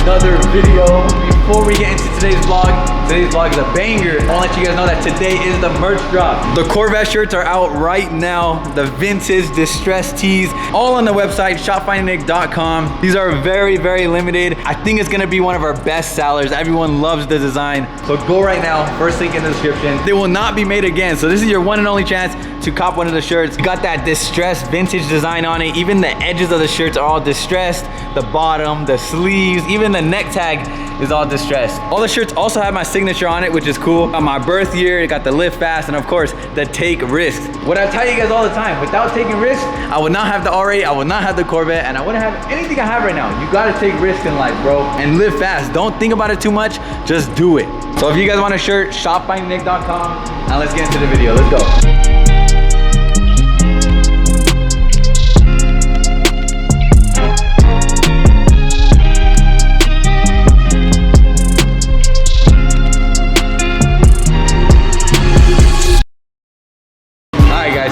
another video. Before we get into today's vlog is a banger. I want to let you guys know that today is the merch drop. The Corvette shirts are out right now. The vintage distressed tees, all on the website, shopfindingnick.com. These are very, very limited. I think it's gonna be one of our best sellers. Everyone loves the design. So go right now, first link in the description. They will not be made again. So this is your one and only chance to cop one of the shirts. You got that distressed vintage design on it. Even the edges of the shirts are all distressed. The bottom, the sleeves, even the neck tag is all distressed. All the shirts also have my signature on it, which is cool. On my birth year, it got the live fast, and of course, the take risks. What I tell you guys all the time, without taking risks, I would not have the R8, I would not have the Corvette, and I wouldn't have anything I have right now. You gotta take risks in life, bro, and live fast. Don't think about it too much, just do it. So if you guys want a shirt, shopfindingnick.com. Now let's get into the video, let's go.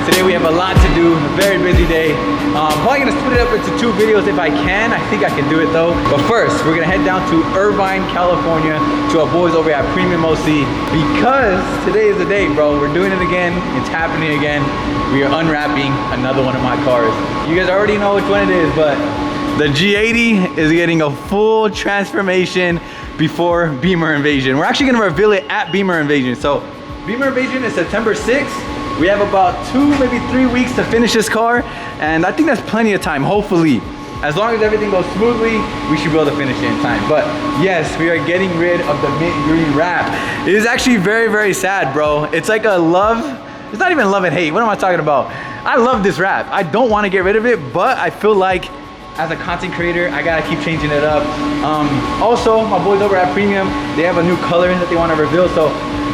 Today we have a lot to do, a very busy day. Probably gonna split it up into 2 videos if I can. I think I can do it though. But first, we're gonna head down to Irvine, California to our boys over at Premium OC because today is the day, bro. We're doing it again. It's happening again. We are unwrapping another one of my cars. You guys already know which one it is, but the G80 is getting a full transformation before Beamer Invasion. We're actually gonna reveal it at Beamer Invasion. So Beamer Invasion is September 6th. We have about 2, maybe 3 weeks to finish this car, and I think that's plenty of time, hopefully. As long as everything goes smoothly, we should be able to finish it in time. But yes, we are getting rid of the mint green wrap. It is actually very, very sad, bro. It's like a love, it's not even love and hate. What am I talking about? I love this wrap. I don't want to get rid of it, but I feel like as a content creator, I gotta keep changing it up. Also, my boys over at Premium, they have a new color that they want to reveal, so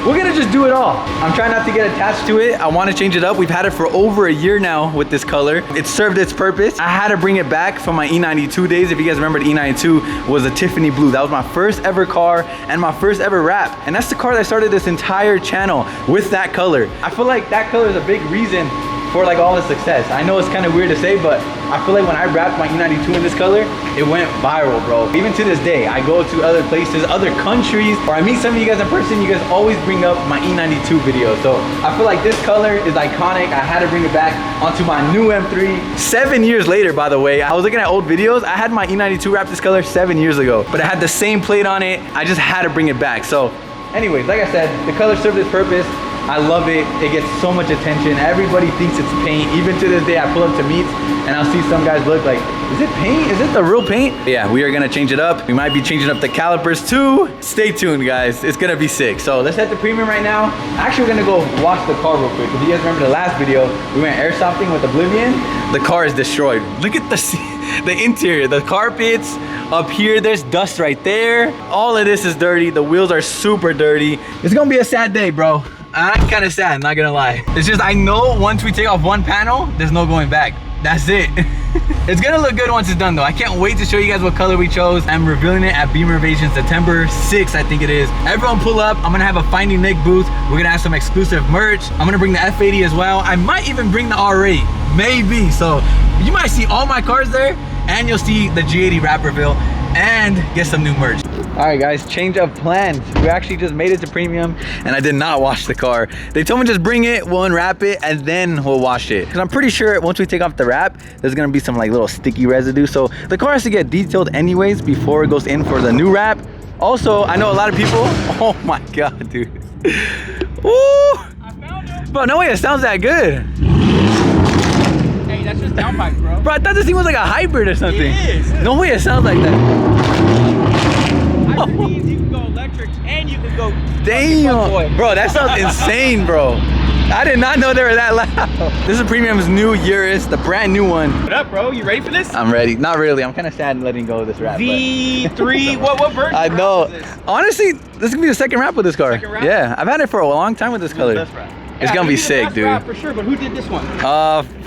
we're gonna just do it all. I'm trying not to get attached to it. I want to change it up. We've had it for over a year now with this color. It served its purpose. I had to bring it back from my E92 days. If you guys remember, the E92 was a Tiffany blue. That was my first ever car and my first ever wrap. And that's the car that started this entire channel with that color. I feel like that color is a big reason for like all the success. I know it's kind of weird to say, but I feel like when I wrapped my E92 in this color, it went viral, bro. Even to this day, I go to other places, other countries, or I meet some of you guys in person, you guys always bring up my E92 video. So I feel like this color is iconic. I had to bring it back onto my new M3. 7 years later, by the way, I was looking at old videos. I had my E92 wrapped this color 7 years ago, but it had the same plate on it. I just had to bring it back. So anyways, like I said, the color served its purpose. I love it. It gets so much attention. Everybody thinks it's paint. Even to this day, I pull up to meets and I'll see some guys look like, is it paint? Is it the real paint? Yeah, we are gonna change it up. We might be changing up the calipers too. Stay tuned, guys. It's gonna be sick. So let's head to Premium right now. Actually, we're gonna go wash the car real quick. If you guys remember the last video, we went airsofting with Oblivion. The car is destroyed. Look at the interior, the carpets up here. There's dust right there. All of this is dirty. The wheels are super dirty. It's gonna be a sad day, bro. I'm kind of sad, not gonna lie. It's just, I know once we take off one panel, there's no going back. That's it. It's gonna look good once it's done though. I can't wait to show you guys what color we chose. I'm revealing it at Beamer Invasion September 6th, I think it is. Everyone pull up. I'm gonna have a Finding Nick booth. We're gonna have some exclusive merch. I'm gonna bring the F80 as well. I might even bring the R8, maybe. So you might see all my cars there, and you'll see the G80 wrap reveal and get some new merch. All right, guys, change of plans. We actually just made it to Premium and I did not wash the car. They told me just bring it, we'll unwrap it, and then we'll wash it. Because I'm pretty sure once we take off the wrap, there's gonna be some like little sticky residue. So the car has to get detailed anyways before it goes in for the new wrap. Also, I know a lot of people, oh my God, dude. Ooh. I found it. Bro, no way it sounds that good. Hey, that's just downpipe, bro. Bro, I thought this thing was like a hybrid or something. It is. No way it sounds like that. You can go electric and you can go. Damn, bro, that sounds insane, bro. I did not know they were that loud. This is Premium's new Urus, the brand new one. What up, bro? You ready for this? I'm ready. Not really. I'm kind of sad letting go of this wrap. V3. what version? I know. Honestly, this is gonna be the second wrap with this car. Second wrap? Yeah, I've had it for a long time with this color. It's gonna be sick, dude. Wrap for sure, but who did this one?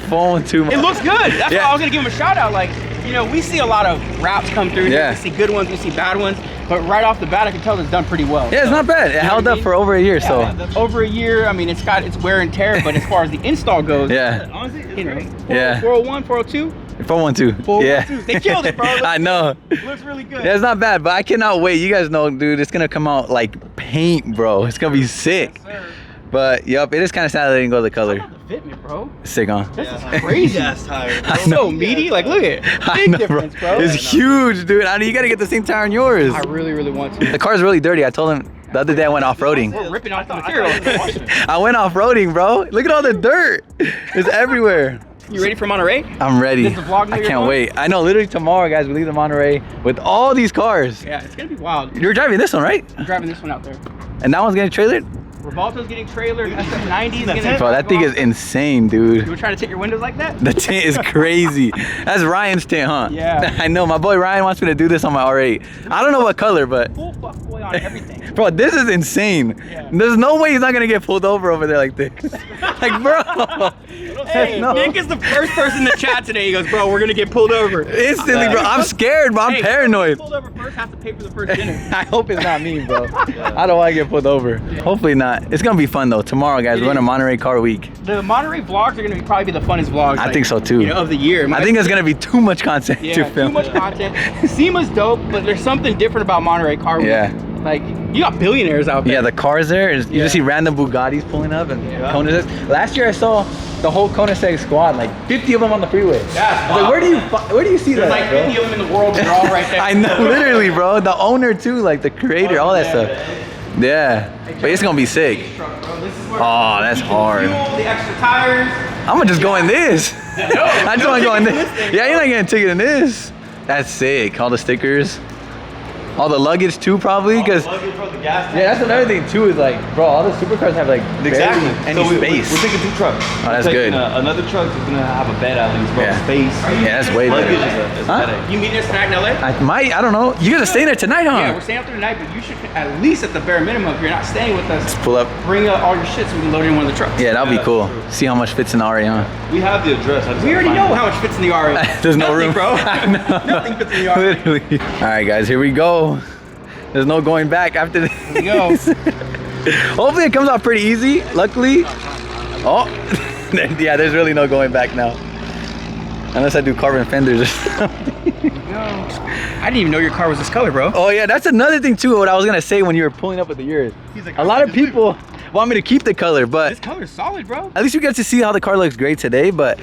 Phone 2. It looks good. That's why I was gonna give him a shout out. Like, you know, we see a lot of wraps come through here. We see good ones, we see bad ones. But right off the bat, I can tell it's done pretty well. Yeah, it's not bad. It held up for over a year, so. Over a year, I mean, it's got its wear and tear, but as far as the install goes, yeah. Honestly, it's great. 401, 402, 412. 412. They killed it, bro. I know. Looks really good. Yeah, it's not bad, but I cannot wait. You guys know, dude, it's gonna come out like paint, bro. It's gonna be sick. Yes, sir. But yup, it is kind of sad that they didn't go the color. How about the fitment, bro? Sick, huh? This is crazy. Gas tire, bro. I know. So meaty. Like, look at it. Big difference, bro. It's huge, dude. I mean, you gotta get the same tire on yours. I really, really want to. The car's really dirty. I told him the other day I went off-roading. We're ripping off the material. I went off-roading, bro. Look at all the dirt. It's everywhere. You ready for Monterey? I'm ready. Does the vlog know I you're can't going? wait. I know, literally tomorrow, guys, we leave to Monterey with all these cars. Yeah, it's gonna be wild. You're driving this one, right? I'm driving this one out there. And that one's getting trailered? Revolto's getting trailered. SF90's getting. Bro, that thing is insane, dude. You were trying to take your windows like that? The tint is crazy. That's Ryan's tint, huh? Yeah. I know. My boy Ryan wants me to do this on my R8. I don't know what color, but Full fuck boy on everything. bro, this is insane. Yeah. There's no way he's not gonna get pulled over there like this. Like, bro. Hey, No. Nick is the first person in the chat today. He goes, bro, we're gonna get pulled over. Instantly, bro. I'm scared, bro. I'm Hey, paranoid. Pulled over first, has to pay for the first dinner. I hope it's not me, bro. I don't want to get pulled over. Hopefully not. It's gonna be fun though. Tomorrow, guys, we're going to Monterey Car Week. The Monterey vlogs are gonna probably be the funnest vlogs. I think so too. You know, of the year. I think there's gonna be too much content to film. Too much content. SEMA's dope, but there's something different about Monterey Car Week. Yeah. Like, you got billionaires out there. Yeah, the cars there. You Yeah. just see random Bugattis pulling up and Yeah. Koenigseggs. Last year I saw the whole Koenigsegg squad, like 50 of them on the freeway. Yeah, I was like, where do you see There's that, like bro? 50 of them in the world, they're all right there. I know, literally, bro. The owner too, like the creator, all that stuff. Yeah, but it's gonna be sick. Oh, that's hard. Fuel, the extra tires. I'm gonna just go in this. I just wanna go in this. Yeah, you're not getting a ticket in this. That's sick. All the stickers. All the luggage too, probably, because yeah, that's another thing too. Is like, bro, all the supercars have like barely any space. We're taking 2 trucks. Oh, that's good. Another truck is gonna have a bed at least, bro. Yeah. Space. Yeah, that's way Luggage better. is a Huh? headache. You meeting us tonight in LA? I don't know. You guys are staying there tonight, huh? Yeah, we're staying out there tonight, but you should at least at the bare minimum, if you're not staying with us, Pull up. bring all your shit so we can load it in one of the trucks. Yeah, that'll be Yeah, cool. true. See how much fits in the R8, huh? We have the address. I just We have to already find know it. how much fits in the R8. There's no Nothing, room, bro. I know. Nothing fits in the R8. Literally. All right, guys, here we go. There's no going back after this. Here we go. Hopefully it comes out pretty easy. Luckily. Oh, yeah. There's really no going back now. Unless I do carbon fenders or something. I didn't even know your car was this color, bro. Oh yeah, that's another thing too. What I was gonna say when you were pulling up with the yours. like, A lot of people want me to keep the color, but This color is solid, bro. at least you get to see how the car looks great today. But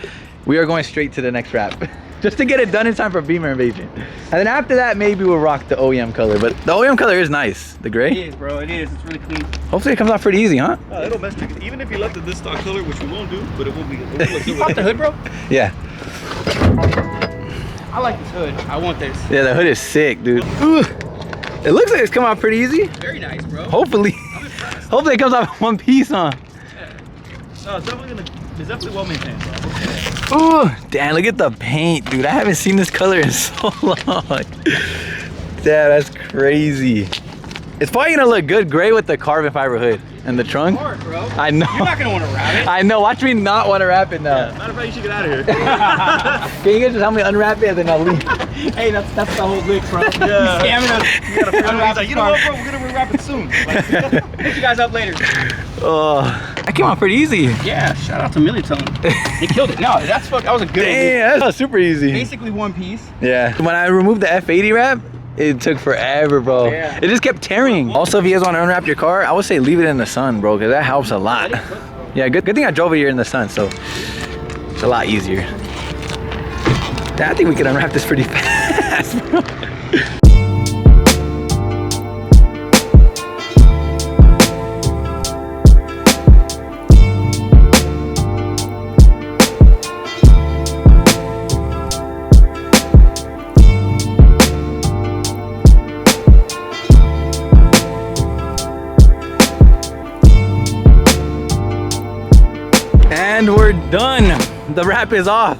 we are going straight to the next wrap. Just to get it done in time for Beamer Invasion. And then after that, maybe we'll rock the OEM color. But the OEM color is nice, the It gray. is, bro. It is. It's really clean. Hopefully it comes out pretty easy, huh? It'll mess with you. Even if you left it this stock color, which we won't do, but it will be. You popped the hood, bro? Yeah. I like this hood. I want this. Yeah, the hood is sick, dude. Ooh. It looks like it's coming out pretty easy. Very nice, bro. Hopefully. Hopefully it comes out in one piece, huh? No, it's definitely well maintained, bro. Ooh, damn, look at the paint, dude. I haven't seen this color in so long. Damn, that's crazy. It's probably gonna look good gray with the carbon fiber hood and the trunk. Hard, bro. I know. You're not gonna want to wrap it. I know. Watch me not want to wrap it now. Matter of fact, you should get out of here. Can you guys just help me unwrap it and then I'll leave? Hey, that's the whole lick, bro. Yeah. Scamming us. You gotta unwrap He's like, you know what, bro? We're gonna rewrap it soon. Like, Hit you guys up later. Oh, that came out pretty easy. Yeah, shout out to Milliton. They killed it. No, that was a good one. Damn, that's super easy. Basically one piece. Yeah. When I removed the F80 wrap, it took forever, bro. Yeah. It just kept tearing. Also, if you guys want to unwrap your car, I would say leave it in the sun, bro, because that helps a lot. Yeah, good thing I drove it here in the sun, so it's a lot easier. Yeah, I think we can unwrap this pretty fast, bro. And we're done. The wrap is off.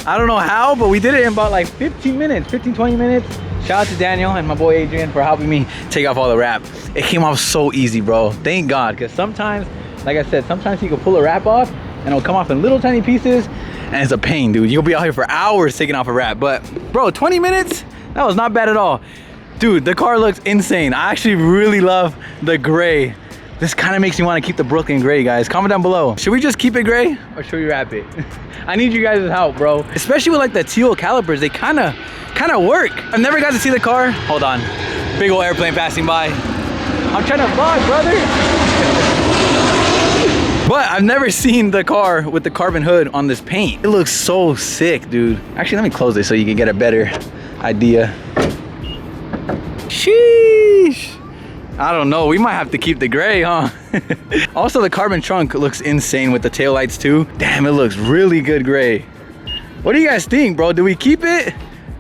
I don't know how, but we did it in about like 15 minutes, 20 minutes. Shout out to Daniel and my boy Adrian for helping me take off all the wrap. It came off so easy, bro. Thank God, because sometimes, like I said, sometimes you can pull a wrap off and it'll come off in little tiny pieces and it's a pain, dude. You'll be out here for hours taking off a wrap. But bro, 20 minutes, that was not bad at all. Dude, the car looks insane. I actually really love the gray This kind of makes me want to keep the Brooklyn gray, guys. Comment down below. Should we just keep it gray or should we wrap it? I need you guys' help, bro. Especially with like the teal calipers, they kind of work. I've never got to see the car. Hold on, big old airplane passing by. I'm trying to vlog, brother. But I've never seen the car with the carbon hood on this paint. It looks so sick, dude. Actually, let me close this so you can get a better idea. Sheesh. I don't know, we might have to keep the gray, huh? Also, the carbon trunk looks insane with the taillights too. Damn, it looks really good gray. What do you guys think, bro? Do we keep it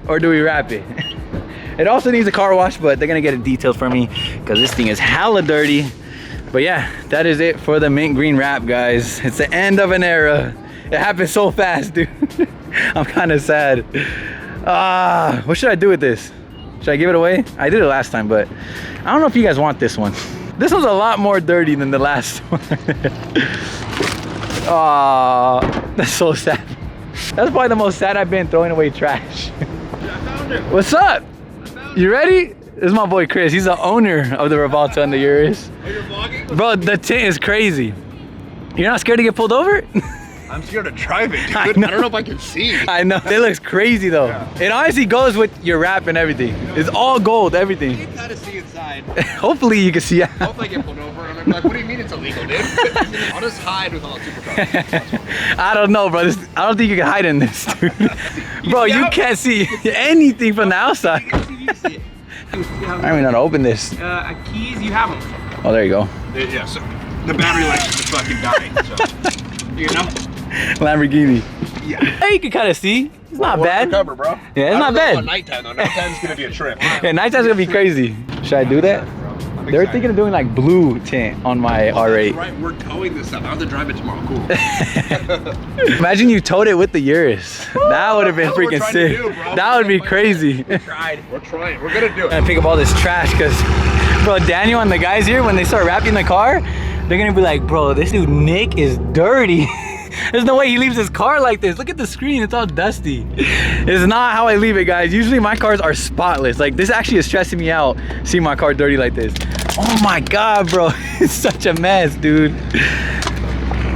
or do we wrap it? It also needs a car wash, but they're gonna get it detailed for me because this thing is hella dirty. But yeah, that is it for the mint green wrap, guys. It's the end of an era. It happened so fast, dude. I'm kind of sad. What should I do with this? Should I give it away? I did it last time, but I don't know if you guys want this one. This one's a lot more dirty than the last one. That's so sad. That's probably the most sad I've been throwing away trash. I found it. What's up? You ready? This is my boy Chris. He's the owner of the Rivalto and the Urus. Oh, you're vlogging? Bro, the tint is crazy. You're not scared to get pulled over? I'm scared to drive it, dude. I I know. don't know if I can see. I know. It looks crazy though. Yeah. It honestly goes with your wrap and everything. It's all gold, everything. You gotta see inside. Hopefully you can see out. Hopefully I get pulled over and I'm like, what do you mean it's illegal, dude? I'll just hide with all the supercars. I don't know, bro. I don't think you can hide in this, dude. Bro, you can't see anything from the outside. You see it. I don't even know how to open this. Keys, you have them. Oh, there you go. Yeah, so the battery life is fucking dying, so, you know? Lamborghini. Yeah. Hey, you can kind of see. It's not What's bad. the cover, bro? Yeah, it's not bad. On nighttime, though. Nighttime's gonna be a trip. Yeah, nighttime's gonna be crazy. Should I do that? They were thinking of doing like blue tint on my R8. Right, we're towing this up. I have to drive it tomorrow. Cool. Imagine you towed it with the Urus. That would have been That's what we're freaking trying to sick. do, bro. That would be crazy. We're trying. We're gonna do it. I'm gonna pick up all this trash because, bro, Daniel and the guys here, when they start wrapping the car, they're gonna be like, bro, this dude Nick is dirty. There's no way he leaves his car like this. Look at the screen, it's all dusty. It's not how I leave it, guys. Usually my cars are spotless. Like, this actually is stressing me out, seeing my car dirty like this. Oh my God, bro. It's such a mess, dude.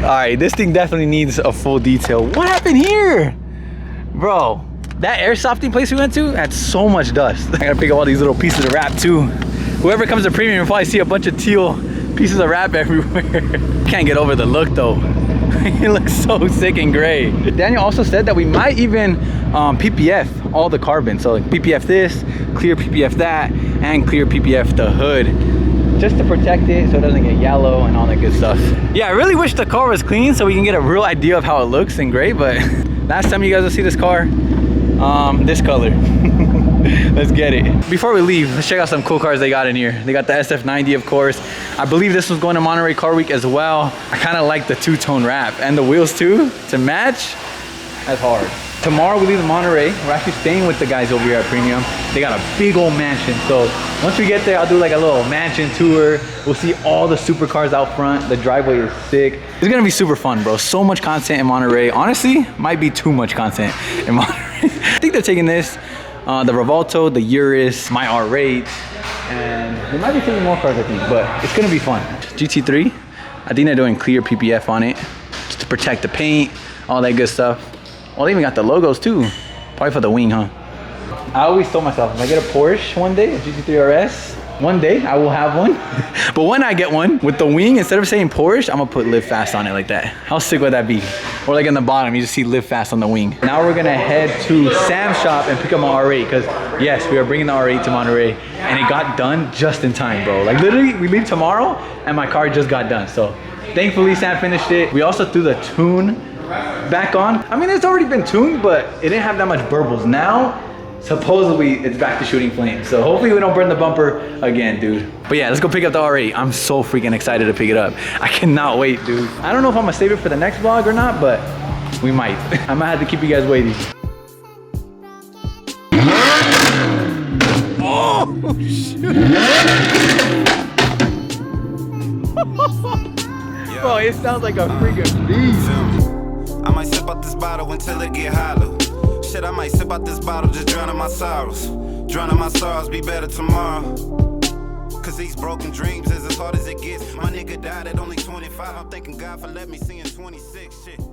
All right, this thing definitely needs a full detail. What happened here? Bro, that air softening place we went to had so much dust. I gotta pick up all these little pieces of wrap too. Whoever comes to premium will probably see a bunch of teal pieces of wrap everywhere. Can't get over the look though. It looks so sick and gray. Daniel also said that we might even PPF all the carbon. So like PPF this, clear PPF that, and clear PPF the hood, just to protect it so it doesn't get yellow and all that good stuff. Yeah, I really wish the car was clean so we can get a real idea of how it looks in gray, but last time you guys will see this car, this color. Let's get it. Before we leave, let's check out some cool cars they got in here. They got the SF90, of course. I believe this was going to Monterey Car Week as well. I kind of like the two-tone wrap and the wheels too, to match. That's hard. Tomorrow we leave to Monterey. We're actually staying with the guys over here at Premium. They got a big old mansion. So once we get there, I'll do like a little mansion tour. We'll see all the supercars out front. The driveway is sick. It's gonna be super fun, bro. So much content in Monterey. Honestly, might be too much content in Monterey. I think they're taking this, the Rivalto, the Urus, my R8, and they might be taking more cars, I think, but it's gonna be fun. GT3, I think they're doing clear PPF on it, just to protect the paint, all that good stuff. Well, they even got the logos too. Probably for the wing, huh? I always told myself, if I get a Porsche one day, a GT3 RS, one day I will have one. But when I get one with the wing, instead of saying Porsche, I'm gonna put Live Fast on it like that. How sick would that be? Or like in the bottom, you just see Live Fast on the wing. Now we're gonna head to Sam's shop and pick up my R8, because yes, we are bringing the R8 to Monterey, and it got done just in time, bro. Like literally, we leave tomorrow and my car just got done. So thankfully Sam finished it. We also threw the tune back on. I mean, it's already been tuned, but it didn't have that much burbles. Now, supposedly, it's back to shooting flames. So hopefully we don't burn the bumper again, dude. But yeah, let's go pick up the R8. I'm so freaking excited to pick it up. I cannot wait, dude. I don't know if I'm gonna save it for the next vlog or not, but we might. I might have to keep you guys waiting. Oh, shit. Bro, it sounds like a freaking beast. I might sip out this bottle until it get hollow. Shit, I might sip out this bottle, just drowning my sorrows. Drowning my sorrows, be better tomorrow. Cause these broken dreams is as hard as it gets. My nigga died at only 25. I'm thanking God for letting me see in 26. Shit.